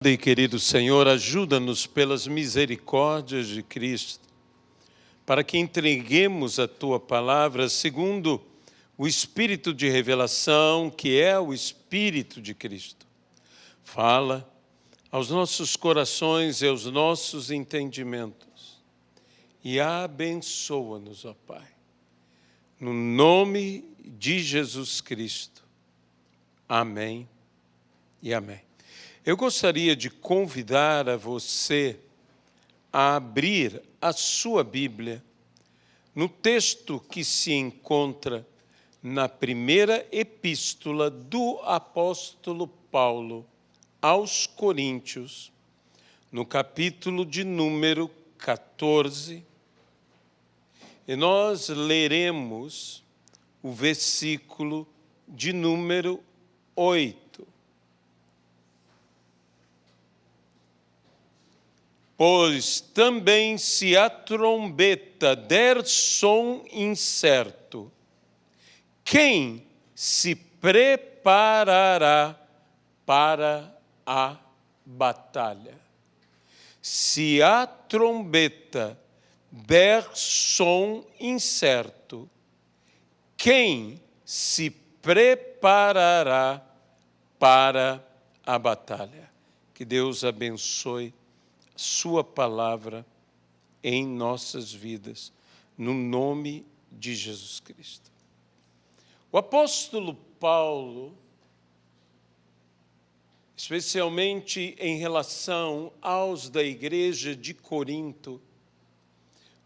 Amado e querido Senhor, ajuda-nos pelas misericórdias de Cristo, para que entreguemos a Tua palavra segundo o Espírito de revelação, que é o Espírito de Cristo. Fala aos nossos corações e aos nossos entendimentos e abençoa-nos, ó Pai, no nome de Jesus Cristo. Amém e amém. Eu gostaria de convidar a você a abrir a sua Bíblia no texto que se encontra na primeira epístola do apóstolo Paulo aos Coríntios, no capítulo de número 14, e nós leremos o versículo de número 8. Pois também se a trombeta der som incerto, quem se preparará para a batalha? Se a trombeta der som incerto, quem se preparará para a batalha? Que Deus abençoe sua palavra em nossas vidas, no nome de Jesus Cristo. O apóstolo Paulo, especialmente em relação aos da igreja de Corinto,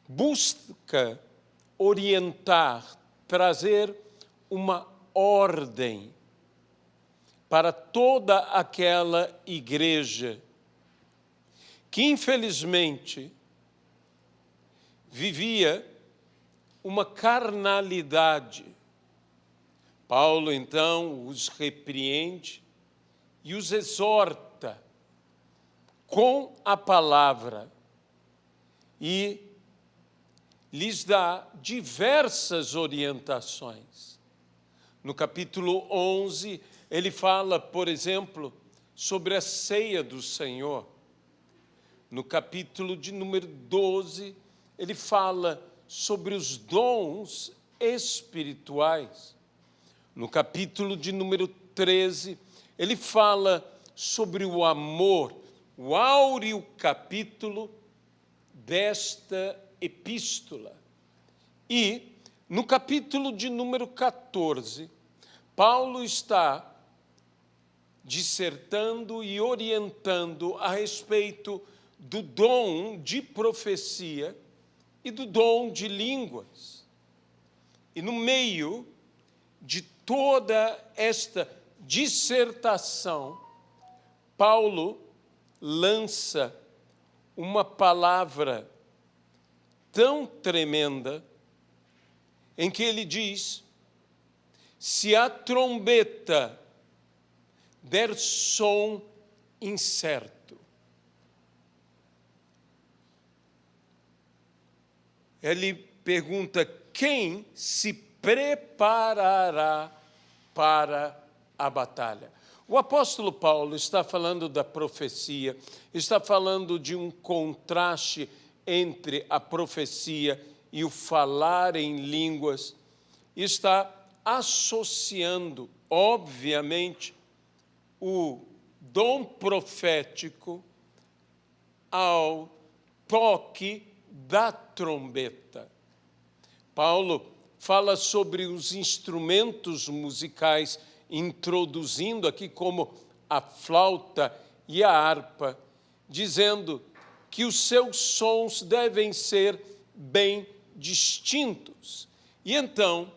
busca orientar, trazer uma ordem para toda aquela igreja que, infelizmente, vivia uma carnalidade. Paulo, então, os repreende e os exorta com a palavra e lhes dá diversas orientações. No capítulo 11, ele fala, por exemplo, sobre a ceia do Senhor. No capítulo de número 12, ele fala sobre os dons espirituais. No capítulo de número 13, ele fala sobre o amor, o áureo capítulo desta epístola. E, no capítulo de número 14, Paulo está dissertando e orientando a respeito do dom de profecia e do dom de línguas. E no meio de toda esta dissertação, Paulo lança uma palavra tão tremenda, em que ele diz: se a trombeta der som incerto. Ele pergunta: quem se preparará para a batalha? O apóstolo Paulo está falando da profecia, está falando de um contraste entre a profecia e o falar em línguas, está associando, obviamente, o dom profético ao toque da trombeta. Paulo fala sobre os instrumentos musicais, introduzindo aqui como a flauta e a harpa, dizendo que os seus sons devem ser bem distintos. E então,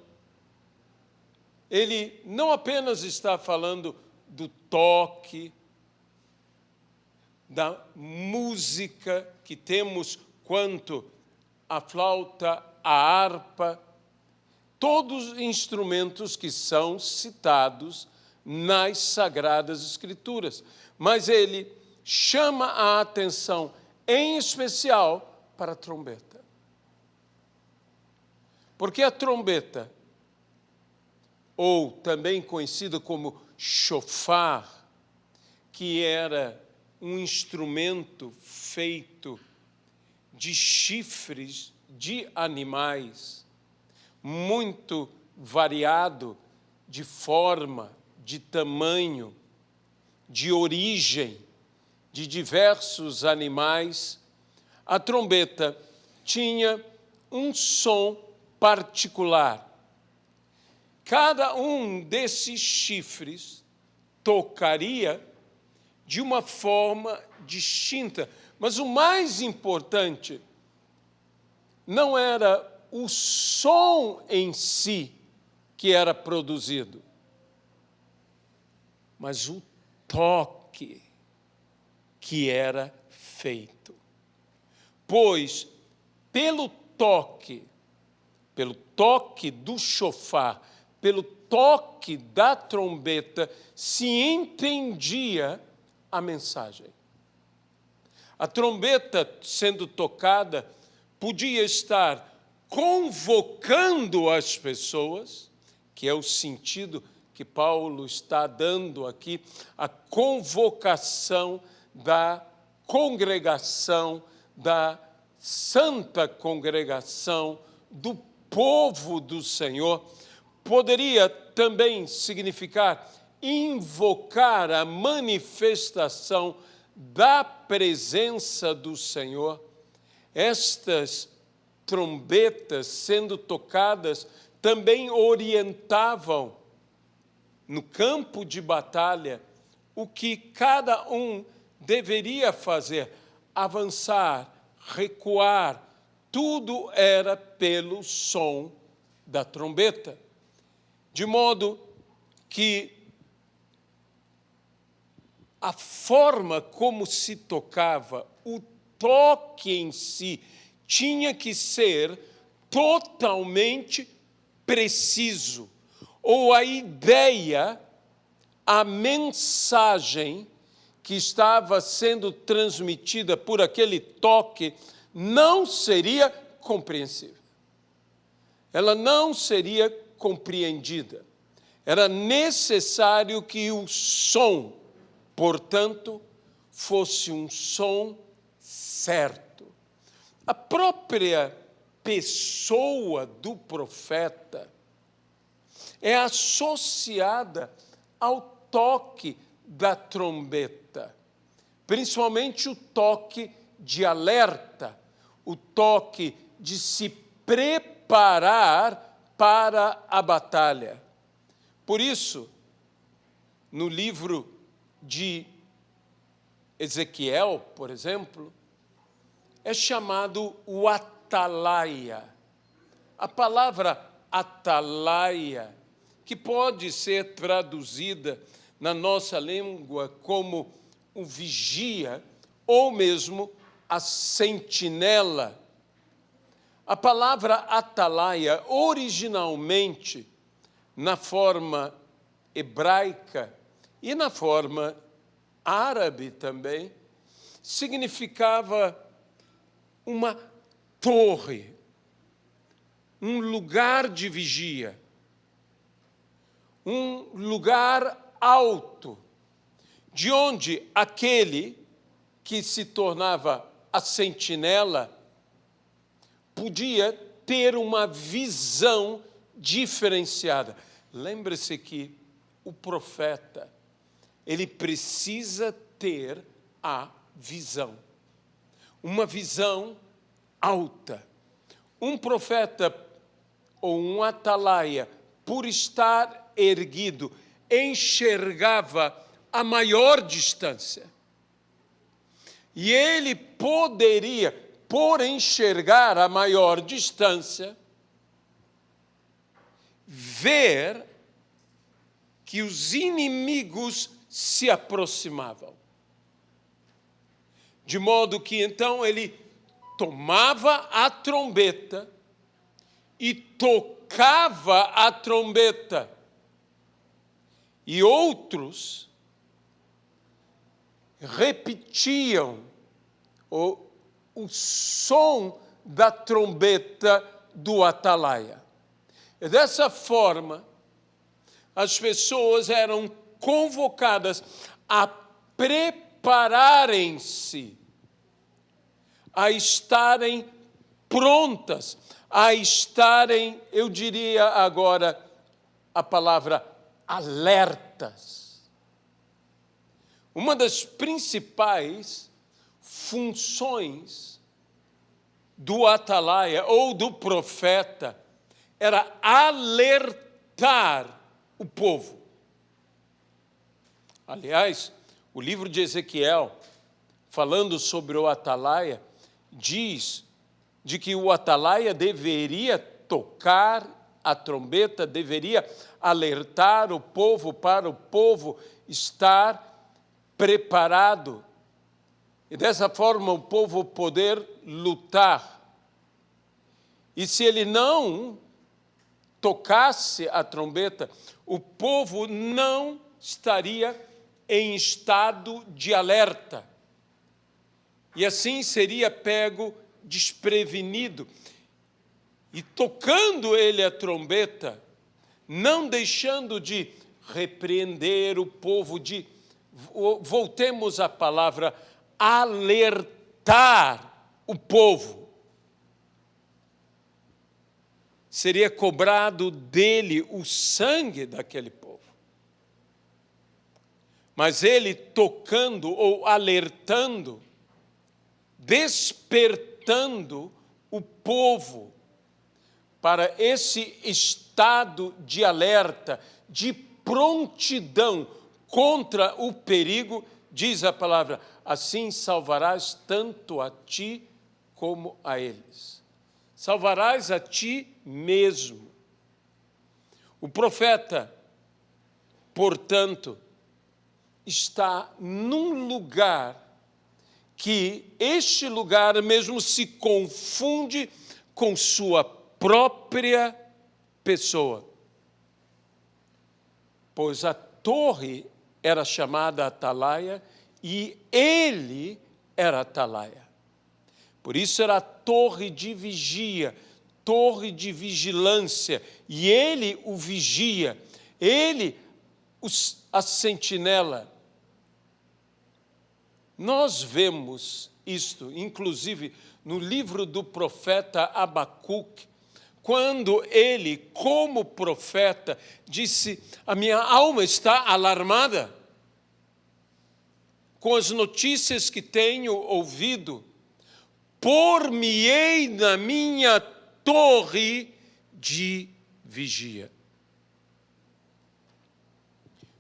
ele não apenas está falando do toque, da música que temos quanto a flauta, a harpa, todos os instrumentos que são citados nas Sagradas Escrituras. Mas ele chama a atenção, em especial, para a trombeta. Porque a trombeta, ou também conhecida como shofar, que era um instrumento feito de chifres de animais, muito variado de forma, de tamanho, de origem, de diversos animais. A trombeta tinha um som particular. Cada um desses chifres tocaria de uma forma distinta. Mas o mais importante não era o som em si que era produzido, mas o toque que era feito. Pois, pelo toque do chofar, pelo toque da trombeta, se entendia a mensagem. A trombeta, sendo tocada, podia estar convocando as pessoas, que é o sentido que Paulo está dando aqui, a convocação da congregação, da santa congregação, do povo do Senhor. Poderia também significar invocar a manifestação da presença do Senhor. Estas trombetas sendo tocadas também orientavam no campo de batalha o que cada um deveria fazer, avançar, recuar, tudo era pelo som da trombeta. De modo que a forma como se tocava, o toque em si, tinha que ser totalmente preciso. Ou a ideia, a mensagem que estava sendo transmitida por aquele toque não seria compreensível. Ela não seria compreendida. Era necessário que o som, portanto, fosse um som certo. A própria pessoa do profeta é associada ao toque da trombeta, principalmente o toque de alerta, o toque de se preparar para a batalha. Por isso, no livro de Ezequiel, por exemplo, é chamado o atalaia. A palavra atalaia, que pode ser traduzida na nossa língua como o vigia, ou mesmo a sentinela. A palavra atalaia, originalmente, na forma hebraica e na forma árabe também, significava uma torre, um lugar de vigia, um lugar alto, de onde aquele que se tornava a sentinela podia ter uma visão diferenciada. Lembre-se que o profeta, ele precisa ter a visão. Uma visão alta. Um profeta ou um atalaia, por estar erguido, enxergava a maior distância. E ele poderia, por enxergar a maior distância, ver que os inimigos se aproximavam. De modo que, então, ele tomava a trombeta e tocava a trombeta. E outros repetiam o som da trombeta do atalaia. E dessa forma, as pessoas eram convocadas a preparar prepararem-se, a estarem prontas, a estarem, eu diria agora a palavra alertas. Uma das principais funções do atalaia ou do profeta era alertar o povo. Aliás, o livro de Ezequiel, falando sobre o atalaia, diz de que o atalaia deveria tocar a trombeta, deveria alertar o povo para o povo estar preparado. E dessa forma o povo poder lutar. E se ele não tocasse a trombeta, o povo não estaria em estado de alerta. E assim seria pego desprevenido. E tocando ele a trombeta, não deixando de repreender o povo, voltemos à palavra, alertar o povo. Seria cobrado dele o sangue daquele povo. Mas ele tocando ou alertando, despertando o povo para esse estado de alerta, de prontidão contra o perigo, diz a palavra, assim salvarás tanto a ti como a eles. Salvarás a ti mesmo. O profeta, portanto, está num lugar que este lugar mesmo se confunde com sua própria pessoa. Pois a torre era chamada atalaia e ele era atalaia. Por isso era a torre de vigia, torre de vigilância, e ele o vigia, ele a sentinela. Nós vemos isto, inclusive, no livro do profeta Abacuque, quando ele, como profeta, disse, a minha alma está alarmada com as notícias que tenho ouvido, por-me-ei na minha torre de vigia.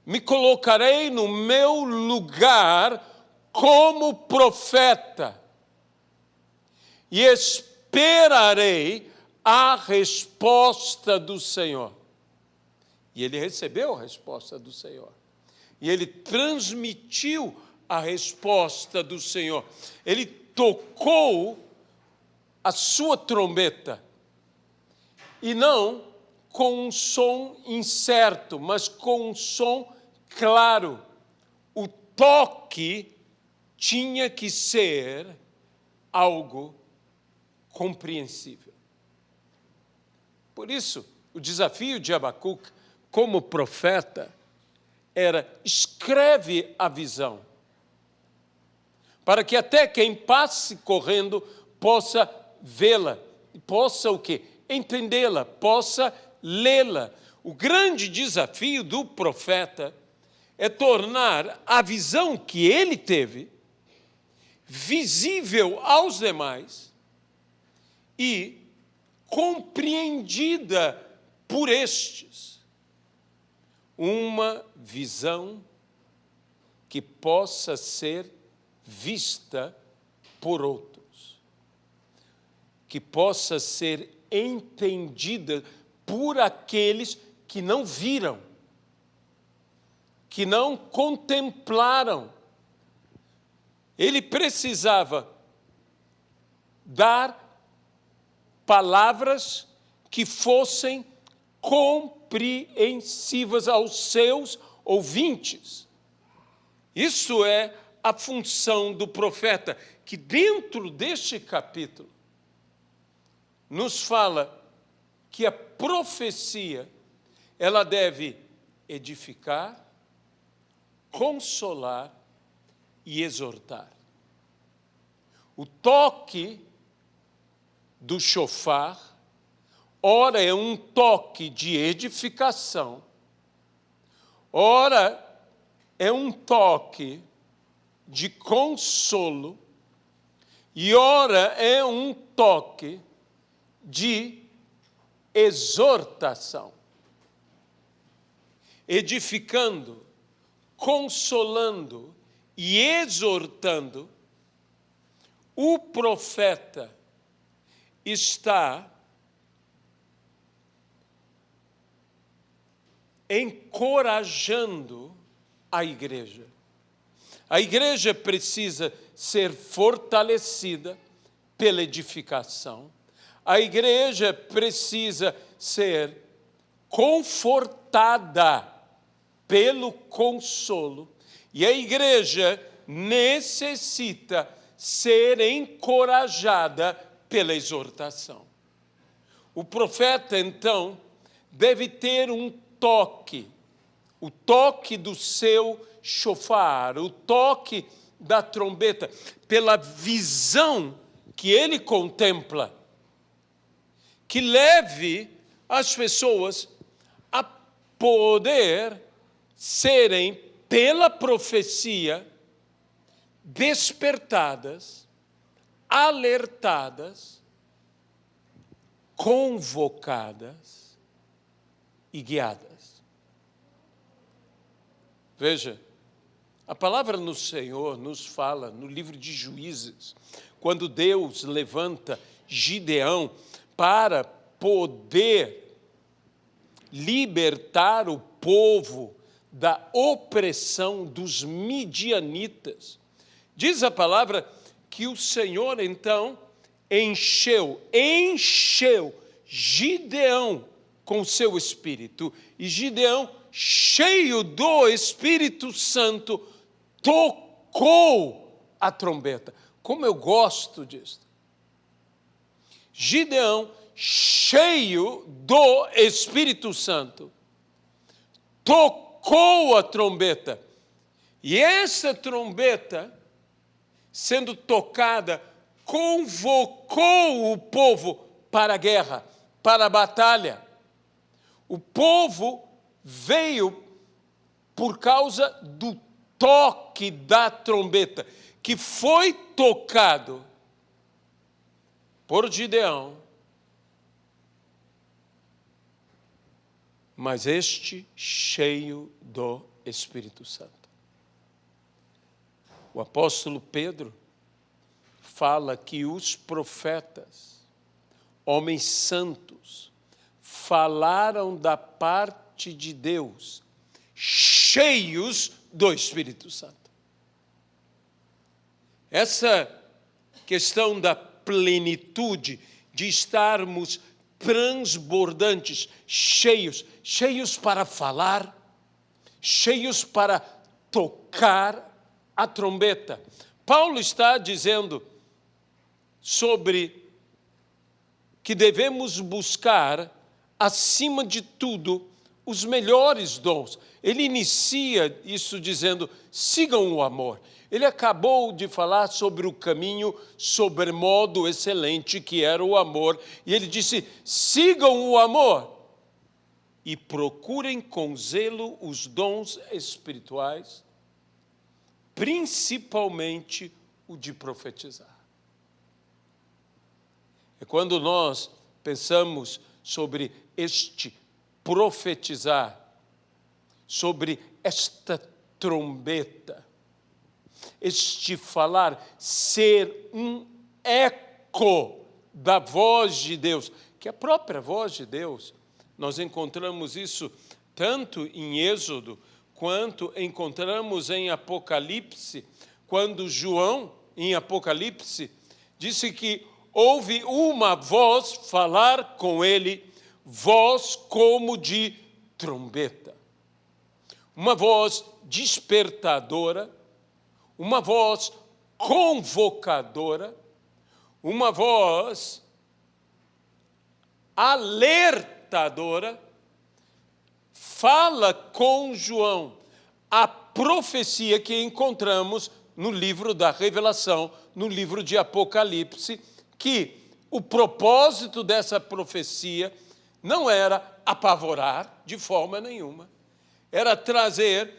Me colocarei no meu lugar como profeta e esperarei a resposta do Senhor. E ele recebeu a resposta do Senhor. E ele transmitiu a resposta do Senhor. Ele tocou a sua trombeta. E não com um som incerto, mas com um som claro. O toque tinha que ser algo compreensível. Por isso, o desafio de Abacuque, como profeta, era escreve a visão, para que até quem passe correndo possa vê-la, possa o quê? Entendê-la, possa lê-la. O grande desafio do profeta é tornar a visão que ele teve visível aos demais e compreendida por estes. Uma visão que possa ser vista por outros, que possa ser entendida por aqueles que não viram, que não contemplaram. Ele precisava dar palavras que fossem compreensivas aos seus ouvintes. Isso é a função do profeta, que dentro deste capítulo nos fala que a profecia, ela deve edificar, consolar e exortar. O toque do shofar, ora é um toque de edificação, ora é um toque de consolo, e ora é um toque de exortação. Edificando, consolando e exortando, o profeta está encorajando a igreja. A igreja precisa ser fortalecida pela edificação. A igreja precisa ser confortada pelo consolo. E a igreja necessita ser encorajada pela exortação. O profeta, então, deve ter um toque, o toque do seu shofar, o toque da trombeta, pela visão que ele contempla, que leve as pessoas a poder serem, pela profecia, despertadas, alertadas, convocadas e guiadas. Veja, a palavra do Senhor nos fala no livro de Juízes, quando Deus levanta Gideão para poder libertar o povo da opressão dos midianitas. Diz a palavra que o Senhor, então, encheu Gideão com o seu espírito. E Gideão, cheio do Espírito Santo, tocou a trombeta. Como eu gosto disso. Gideão, cheio do Espírito Santo, tocou a trombeta. E essa trombeta, sendo tocada, convocou o povo para a guerra, para a batalha. O povo veio por causa do toque da trombeta, que foi tocado por Gideão, mas este cheio do Espírito Santo. O apóstolo Pedro fala que os profetas, homens santos, falaram da parte de Deus, cheios do Espírito Santo. Essa questão da plenitude, de estarmos transbordantes, cheios para falar, cheios para tocar a trombeta. Paulo está dizendo sobre que devemos buscar, acima de tudo, os melhores dons. Ele inicia isso dizendo, sigam o amor. Ele acabou de falar sobre o caminho sobremodo excelente que era o amor. E ele disse, sigam o amor e procurem com zelo os dons espirituais, principalmente o de profetizar. É quando nós pensamos sobre este profetizar, sobre esta trombeta, este falar, ser um eco da voz de Deus, que é a própria voz de Deus. Nós encontramos isso tanto em Êxodo, quanto encontramos em Apocalipse, quando João, em Apocalipse, disse que houve uma voz falar com ele, voz como de trombeta. Uma voz despertadora, uma voz convocadora, uma voz alertadora, fala com João a profecia que encontramos no livro da Revelação, no livro de Apocalipse, que o propósito dessa profecia não era apavorar de forma nenhuma, era trazer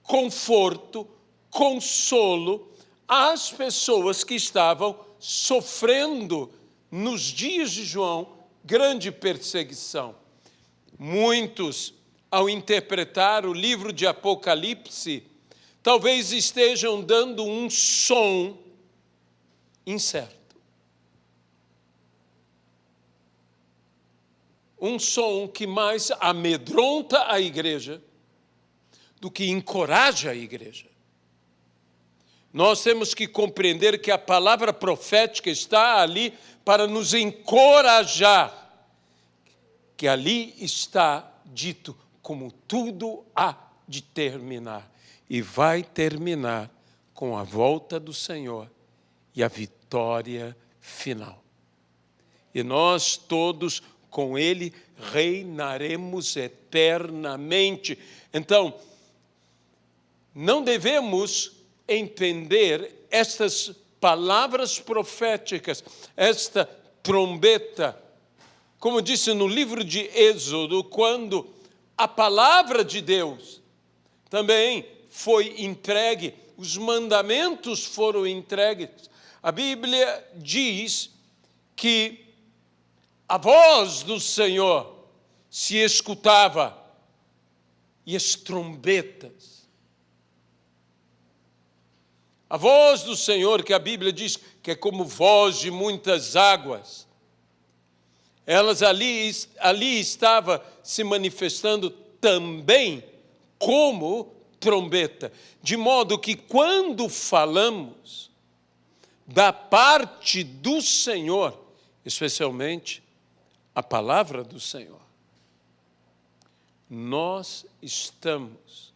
conforto, consolo às pessoas que estavam sofrendo, nos dias de João, grande perseguição. Muitos, ao interpretar o livro de Apocalipse, talvez estejam dando um som incerto. Um som que mais amedronta a igreja do que encoraja a igreja. Nós temos que compreender que a palavra profética está ali para nos encorajar, que ali está dito como tudo há de terminar, e vai terminar com a volta do Senhor e a vitória final. E nós todos com Ele reinaremos eternamente. Então, não devemos entender estas palavras proféticas, esta trombeta, como disse no livro de Êxodo, quando a palavra de Deus também foi entregue, os mandamentos foram entregues. A Bíblia diz que a voz do Senhor se escutava e as trombetas. A voz do Senhor, que a Bíblia diz que é como voz de muitas águas, elas ali estava se manifestando também como trombeta, de modo que quando falamos da parte do Senhor, especialmente a palavra do Senhor, nós estamos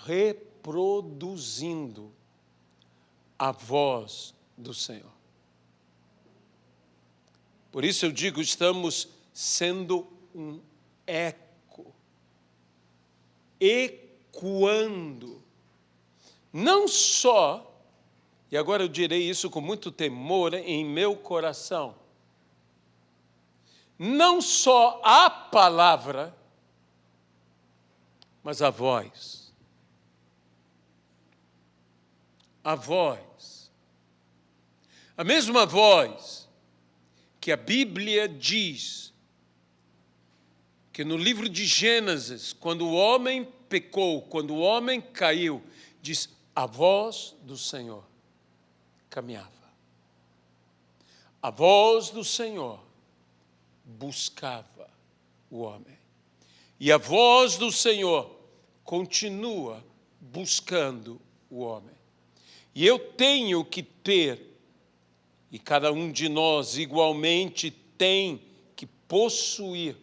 reproduzindo a voz do Senhor. Por isso eu digo, estamos sendo um eco, ecoando, não só, e agora eu direi isso com muito temor em meu coração, não só a palavra, mas a voz. A voz. A mesma voz que a Bíblia diz que no livro de Gênesis, quando o homem pecou, quando o homem caiu, diz, a voz do Senhor caminhava. A voz do Senhor buscava o homem. E a voz do Senhor continua buscando o homem. E eu tenho que ter, e cada um de nós igualmente tem que possuir,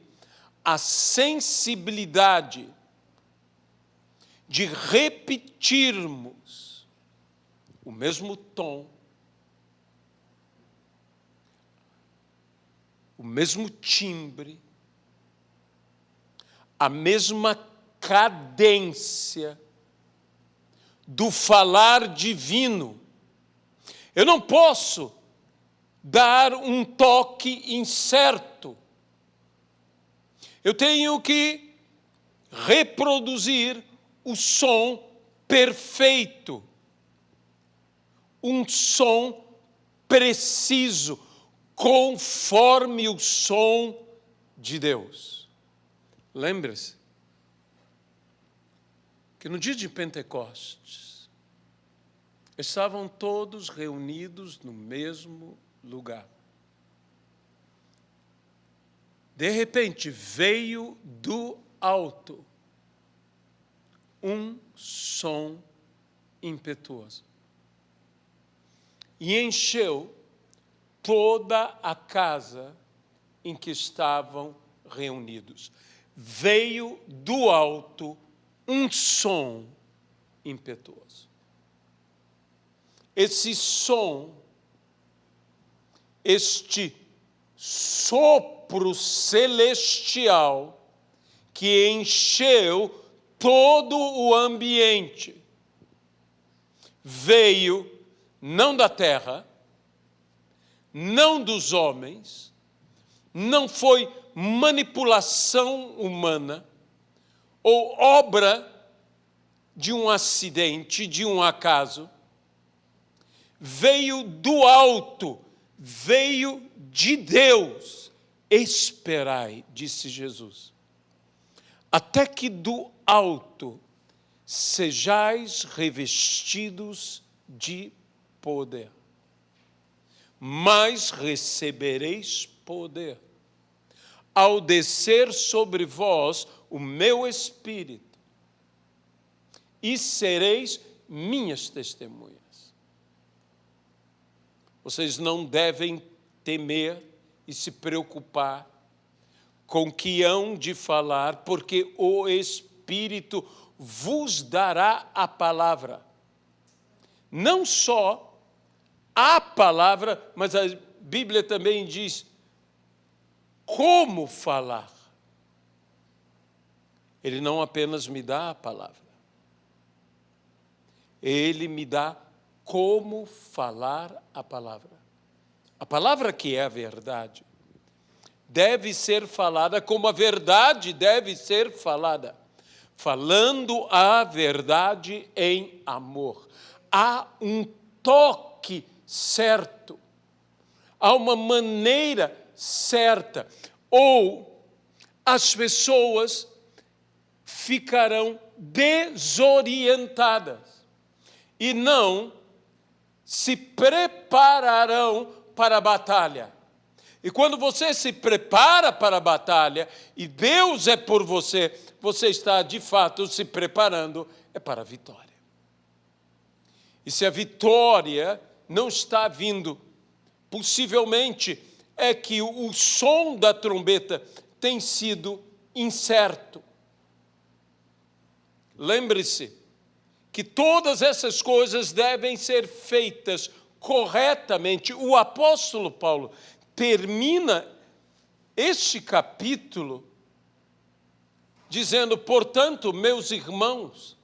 a sensibilidade de repetirmos o mesmo tom, o mesmo timbre, a mesma cadência do falar divino. Eu não posso dar um toque incerto. Eu tenho que reproduzir o som perfeito, um som preciso, conforme o som de Deus. Lembre-se que no dia de Pentecostes estavam todos reunidos no mesmo lugar. De repente veio do alto um som impetuoso e encheu toda a casa em que estavam reunidos. Veio do alto um som impetuoso. Esse som, este sopro celestial que encheu todo o ambiente, veio não da terra, não dos homens, não foi manipulação humana ou obra de um acidente, de um acaso. Veio do alto, veio de Deus. Esperai, disse Jesus, até que do alto sejais revestidos de poder. Mas recebereis poder ao descer sobre vós o meu Espírito, e sereis minhas testemunhas. Vocês não devem temer e se preocupar com o que hão de falar, porque o Espírito vos dará a palavra. Não só a palavra, mas a Bíblia também diz como falar. Ele não apenas me dá a palavra, ele me dá como falar a palavra. A palavra que é a verdade deve ser falada como a verdade deve ser falada, falando a verdade em amor. Há um toque certo, há uma maneira certa, ou as pessoas ficarão desorientadas e não se prepararão para a batalha. E quando você se prepara para a batalha, e Deus é por você, você está de fato se preparando para a vitória. E se a vitória não está vindo, possivelmente é que o som da trombeta tem sido incerto. Lembre-se que todas essas coisas devem ser feitas corretamente. O apóstolo Paulo termina este capítulo dizendo: portanto, meus irmãos,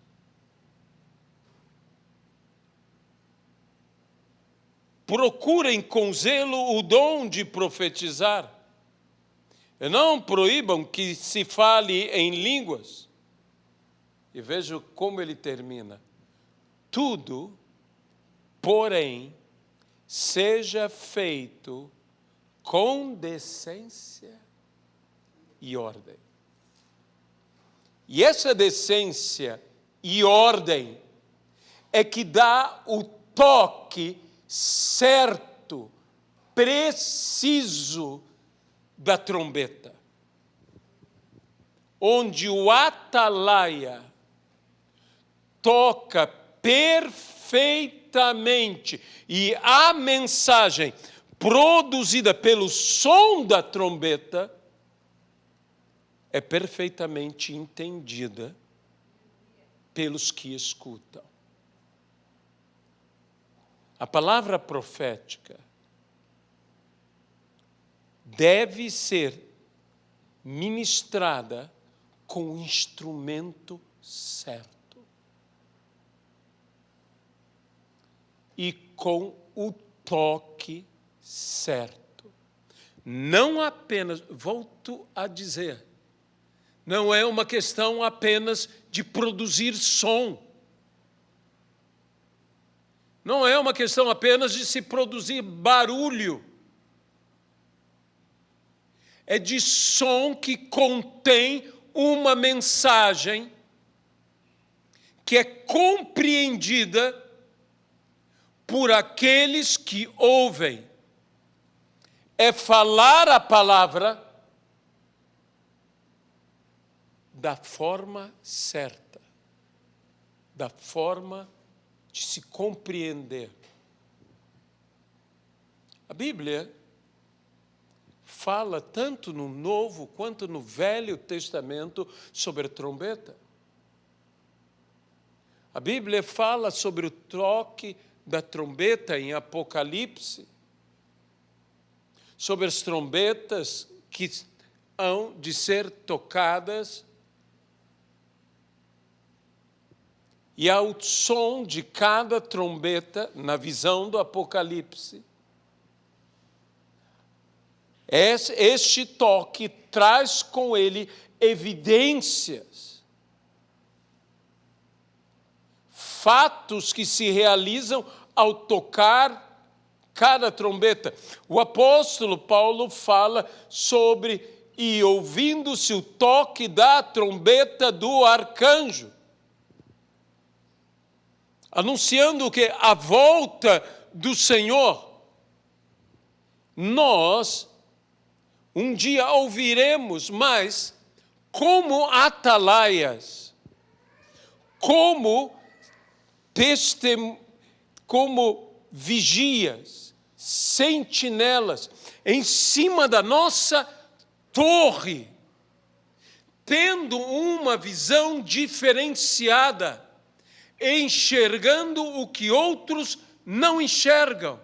procurem com zelo o dom de profetizar, e não proíbam que se fale em línguas. E veja como ele termina: tudo, porém, seja feito com decência e ordem. E essa decência e ordem é que dá o toque certo, preciso da trombeta, onde o atalaia toca perfeitamente e a mensagem produzida pelo som da trombeta é perfeitamente entendida pelos que escutam. A palavra profética deve ser ministrada com o instrumento certo e com o toque certo. Não apenas, volto a dizer, não é uma questão apenas de produzir som. Não é uma questão apenas de se produzir barulho. É de som que contém uma mensagem que é compreendida por aqueles que ouvem. É falar a palavra da forma certa, da forma de se compreender. A Bíblia fala tanto no Novo quanto no Velho Testamento sobre a trombeta. A Bíblia fala sobre o toque da trombeta em Apocalipse, sobre as trombetas que hão de ser tocadas. E ao som de cada trombeta, na visão do Apocalipse, este toque traz com ele evidências, fatos que se realizam ao tocar cada trombeta. O apóstolo Paulo fala sobre, e ouvindo-se o toque da trombeta do arcanjo, anunciando que a volta do Senhor. Nós um dia ouviremos, mas como atalaias, como vigias, sentinelas, em cima da nossa torre, tendo uma visão diferenciada, enxergando o que outros não enxergam,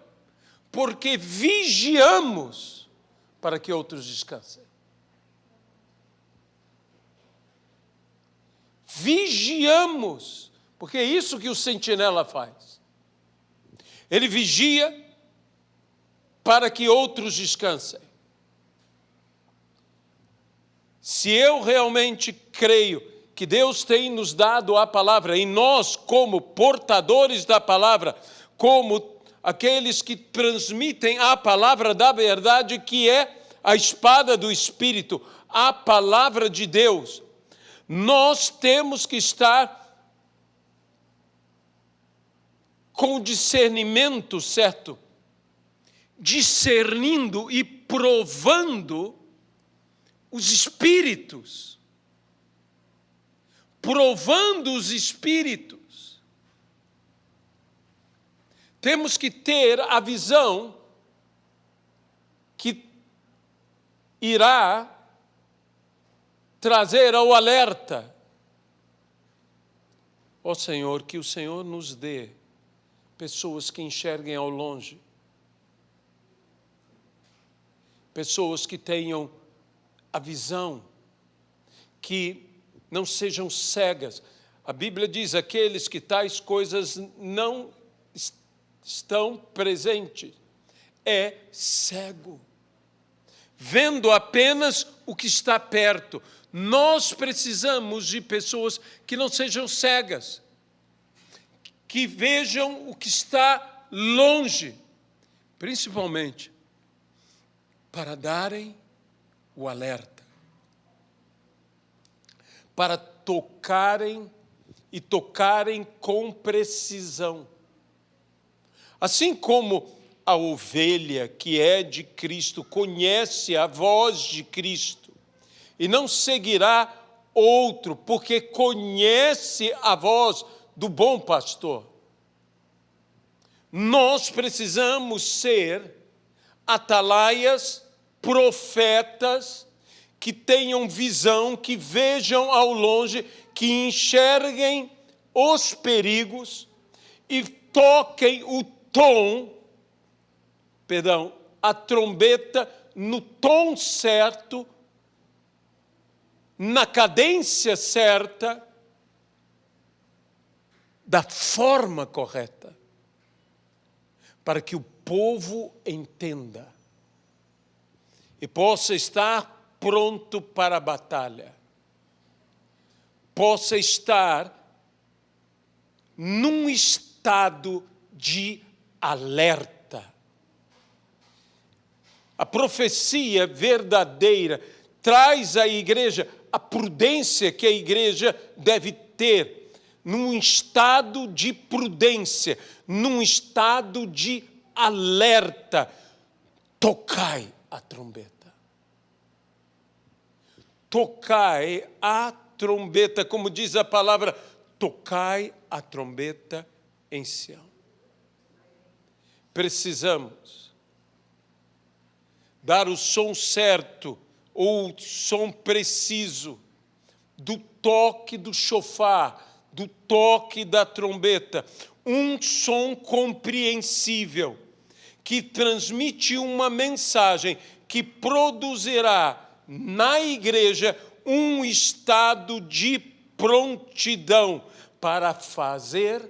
porque vigiamos para que outros descansem. Vigiamos, porque é isso que o sentinela faz. Ele vigia para que outros descansem. Se eu realmente creio que Deus tem nos dado a palavra, e nós, como portadores da palavra, como aqueles que transmitem a palavra da verdade, que é a espada do Espírito, a palavra de Deus, nós temos que estar com o discernimento certo, discernindo e provando os espíritos, provando os espíritos. Temos que ter a visão que irá trazer ao alerta. Ó Senhor, que o Senhor nos dê pessoas que enxerguem ao longe, pessoas que tenham a visão, que não sejam cegas. A Bíblia diz: aqueles que tais coisas não estão presentes, é cego, vendo apenas o que está perto. Nós precisamos de pessoas que não sejam cegas, que vejam o que está longe, principalmente para darem o alerta, para tocarem e tocarem com precisão. Assim como a ovelha que é de Cristo conhece a voz de Cristo e não seguirá outro, porque conhece a voz do bom pastor, nós precisamos ser atalaias, profetas, que tenham visão, que vejam ao longe, que enxerguem os perigos e toquem a trombeta no tom certo, na cadência certa, da forma correta, para que o povo entenda e possa estar pronto para a batalha, possa estar num estado de alerta. A profecia verdadeira traz à igreja a prudência que a igreja deve ter, num estado de prudência, num estado de alerta. Tocai a trombeta. Tocai a trombeta, como diz a palavra, tocai a trombeta em Sião. Precisamos dar o som certo, ou o som preciso, do toque do chofar, do toque da trombeta, um som compreensível, que transmite uma mensagem que produzirá na igreja um estado de prontidão para fazer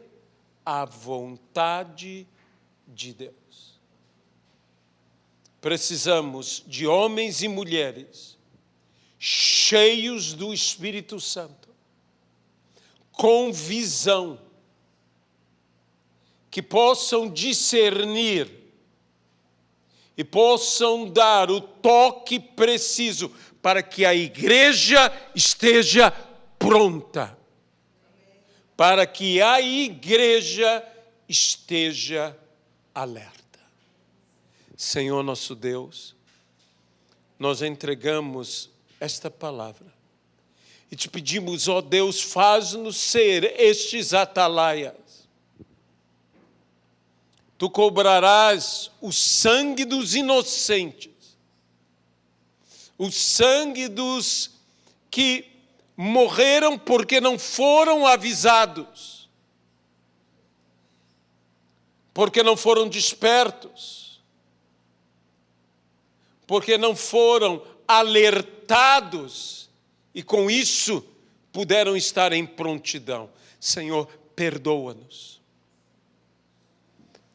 a vontade de Deus. Precisamos de homens e mulheres cheios do Espírito Santo, com visão, que possam discernir e possam dar o toque preciso para que a igreja esteja pronta, para que a igreja esteja alerta. Senhor nosso Deus, nós entregamos esta palavra e te pedimos, ó Deus, faz-nos ser estes atalaias. Tu cobrarás o sangue dos inocentes, o sangue dos que morreram porque não foram avisados, porque não foram despertos, porque não foram alertados e com isso puderam estar em prontidão. Senhor, perdoa-nos.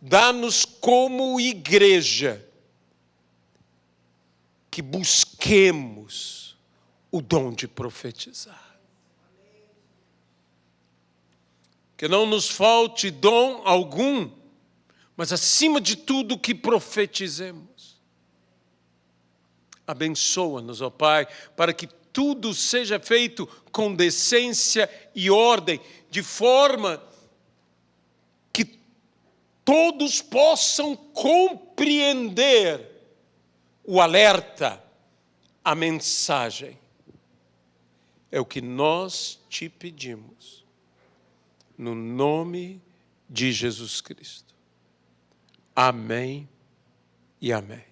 Dá-nos como igreja que busquemos o dom de profetizar. Que não nos falte dom algum, mas acima de tudo que profetizemos. Abençoa-nos, ó Pai, para que tudo seja feito com decência e ordem, de forma que todos possam compreender o alerta, a mensagem. É o que nós te pedimos, no nome de Jesus Cristo. Amém e amém.